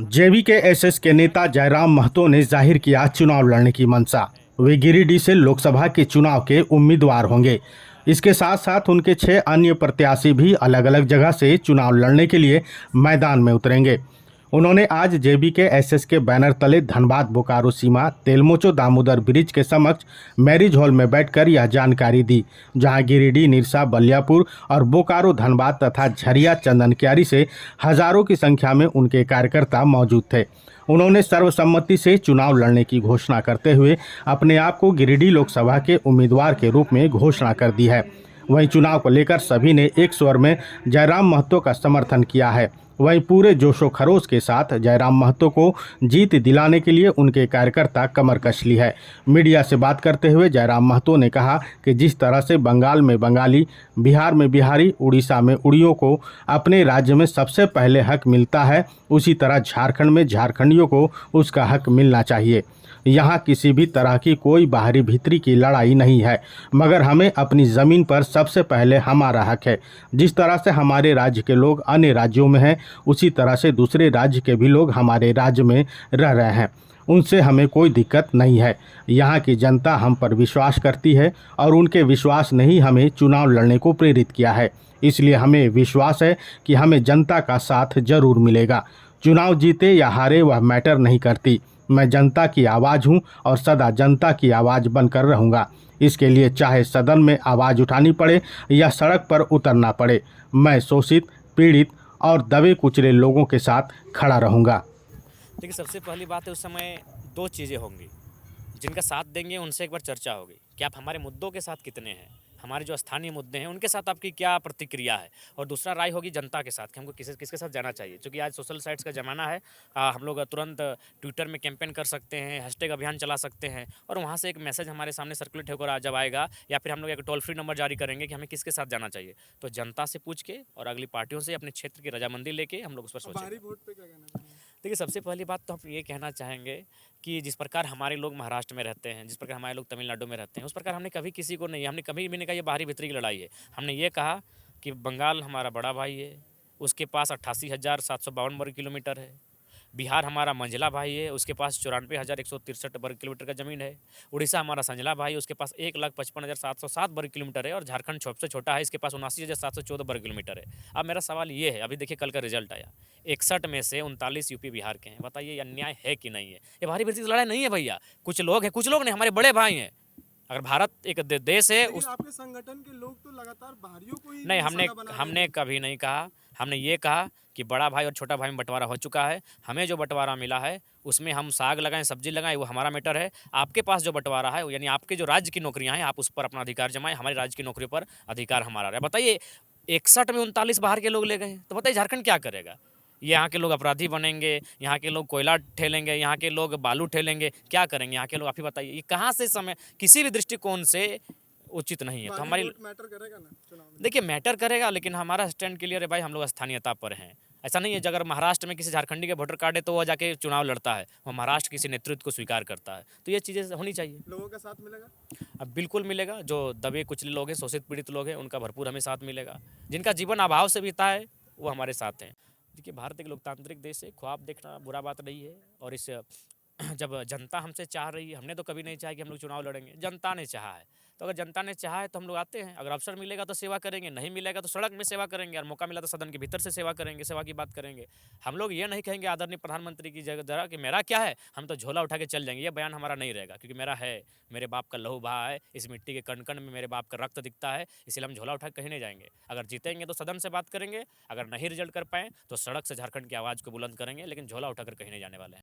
जेवीकेएसएस के नेता जयराम महतो ने जाहिर किया चुनाव लड़ने की मंशा। वे गिरिडीह से लोकसभा के चुनाव के उम्मीदवार होंगे। इसके साथ साथ उनके 6 अन्य प्रत्याशी भी अलग अलग जगह से चुनाव लड़ने के लिए मैदान में उतरेंगे। उन्होंने आज जेवीकेएसएस के बैनर तले धनबाद बोकारो सीमा तेलमोचो दामोदर ब्रिज के समक्ष मैरिज हॉल में बैठकर यह जानकारी दी, जहां गिरिडीह, निरसा, बलियापुर और बोकारो, धनबाद तथा झरिया, चंदनकियारी से हजारों की संख्या में उनके कार्यकर्ता मौजूद थे। उन्होंने सर्वसम्मति से चुनाव लड़ने की घोषणा करते हुए अपने आप को गिरिडीह लोकसभा के उम्मीदवार के रूप में घोषणा कर दी है। वहीं चुनाव को लेकर सभी ने एक स्वर में जयराम महतो का समर्थन किया है। वहीं पूरे जोशो खरोश के साथ जयराम महतो को जीत दिलाने के लिए उनके कार्यकर्ता कमर कस ली है। मीडिया से बात करते हुए जयराम महतो ने कहा कि जिस तरह से बंगाल में बंगाली, बिहार में बिहारी, उड़ीसा में उड़ियों को अपने राज्य में सबसे पहले हक मिलता है, उसी तरह झारखंड में झारखंडियों को उसका हक मिलना चाहिए। यहाँ किसी भी तरह की कोई बाहरी भीतरी की लड़ाई नहीं है, मगर हमें अपनी ज़मीन पर सबसे पहले हमारा हक है। जिस तरह से हमारे राज्य के लोग अन्य राज्यों में हैं, उसी तरह से दूसरे राज्य के भी लोग हमारे राज्य में रह रहे हैं। उनसे हमें कोई दिक्कत नहीं है। यहाँ की जनता हम पर विश्वास करती है और उनके विश्वास ने ही हमें चुनाव लड़ने को प्रेरित किया है। इसलिए हमें विश्वास है कि हमें जनता का साथ जरूर मिलेगा। चुनाव जीते या हारे वह मैटर नहीं करती। मैं जनता की आवाज़ हूं और सदा जनता की आवाज़ बनकर रहूंगा। इसके लिए चाहे सदन में आवाज़ उठानी पड़े या सड़क पर उतरना पड़े, मैं शोषित, पीड़ित और दबे कुचले लोगों के साथ खड़ा रहूंगा। देखिए, सबसे पहली बात है, उस समय 2 चीज़ें होंगी। जिनका साथ देंगे उनसे एक बार चर्चा होगी कि आप हमारे मुद्दों के साथ कितने हैं, हमारे जो स्थानीय मुद्दे हैं उनके साथ आपकी क्या प्रतिक्रिया है। और दूसरा राय होगी जनता के साथ कि हमको किसके साथ जाना चाहिए। क्योंकि आज सोशल साइट्स का ज़माना है। हम लोग तुरंत ट्विटर में कैंपेन कर सकते हैं, हैशटैग अभियान चला सकते हैं और वहाँ से एक मैसेज हमारे सामने सर्कुलेट होकर जब आएगा, या फिर हम लोग एक टोल फ्री नंबर जारी करेंगे कि हमें किसके साथ जाना चाहिए। तो जनता से पूछ के और अगली पार्टियों से अपने क्षेत्र की रजामंदी लेके हम लोग उस पर सोचेंगे। देखिए, सबसे पहली बात तो हम ये कहना चाहेंगे कि जिस प्रकार हमारे लोग महाराष्ट्र में रहते हैं, जिस प्रकार हमारे लोग तमिलनाडु में रहते हैं, उस प्रकार हमने कभी किसी को नहीं, हमने कभी भी नहीं कहा ये बाहरी भीतरी की लड़ाई है। हमने ये कहा कि बंगाल हमारा बड़ा भाई है, उसके पास 88,752 वर्ग किलोमीटर है। बिहार हमारा मंझला भाई है, उसके पास 94,163 वर्ग किलोमीटर का ज़मीन है। उड़ीसा हमारा संझला भाई है, उसके पास 1,55,707 वर्ग किलोमीटर है। और झारखंड सबसे छोटा है, इसके पास 79,714 वर्ग किलोमीटर है। अब मेरा सवाल ये है, अभी देखिए कल का रिजल्ट आया, 61 में से 39 यूपी बिहार के हैं। बताइए ये अन्याय है कि नहीं है? ये भारी भरकम लड़ाई नहीं है भैया। कुछ लोग हैं, कुछ लोग नहीं, हमारे बड़े भाई हैं। अगर भारत एक देश है, उस आपके संगठन के लोग तो लगातार बाहरियों को ही नहीं, हमने कभी नहीं कहा। हमने ये कहा कि बड़ा भाई और छोटा भाई में बंटवारा हो चुका है। हमें जो बंटवारा मिला है उसमें हम साग लगाएं, सब्जी लगाएं, वो हमारा मैटर है। आपके पास जो बंटवारा है, यानी आपके जो राज्य की नौकरियां हैं, आप उस पर अपना अधिकार जमाएं। हमारे राज्य की नौकरियों पर अधिकार हमारा रहा। बताइए, 61 में 39 बाहर के लोग ले गए, तो बताइए झारखंड क्या करेगा? यहाँ के लोग अपराधी बनेंगे, यहाँ के लोग कोयला ठेलेंगे, यहाँ के लोग बालू ठेलेंगे, क्या करेंगे यहाँ के लोग? आप ही बताइए। ये कहाँ से समय किसी भी दृष्टिकोण से उचित नहीं है। तो हमारी मैटर करेगा ना चुनाव में? देखिए, मैटर करेगा, लेकिन हमारा स्टैंड क्लियर है भाई, हम लोग स्थानीयता पर हैं। ऐसा नहीं है अगर महाराष्ट्र में किसी झारखंडी के वोटर कार्ड है तो वो जाके चुनाव लड़ता है, वो महाराष्ट्र किसी नेतृत्व को स्वीकार करता है। तो ये चीज़ें होनी चाहिए। लोगों का साथ मिलेगा? अब बिल्कुल मिलेगा। जो दबे कुचले लोग हैं, शोषित पीड़ित लोग हैं, उनका भरपूर हमें साथ मिलेगा। जिनका जीवन अभाव से बीता है वो हमारे साथ हैं। देखिए, भारत एक लोकतांत्रिक देश है, ख्वाब देखना बुरा बात नहीं है। और इस जब जनता हमसे चाह रही है, हमने तो कभी नहीं चाहा कि हम लोग चुनाव लड़ेंगे, जनता ने चाहा है। तो अगर जनता ने चाहा है तो हम लोग आते हैं। अगर अवसर मिलेगा तो सेवा करेंगे, नहीं मिलेगा तो सड़क में सेवा करेंगे, और मौका मिला तो सदन के भीतर से सेवा करेंगे, सेवा की बात करेंगे। हम लोग ये नहीं कहेंगे आदरणीय प्रधानमंत्री की जगह कि मेरा क्या है, हम तो झोला उठा के चल जाएंगे। ये बयान हमारा नहीं रहेगा, क्योंकि मेरा है, मेरे बाप का लहू बहा है, इस मिट्टी के कण कण में मेरे बाप का रक्त दिखता है, इसलिए हम झोला उठा के कहीं नहीं जाएंगे। अगर जीतेंगे तो सदन से बात करेंगे, अगर नहीं रिजल्ट कर पाएँ तो सड़क से झारखंड की आवाज़ को बुलंद करेंगे, लेकिन झोला उठाकर कहीं नहीं जाने वाले हैं।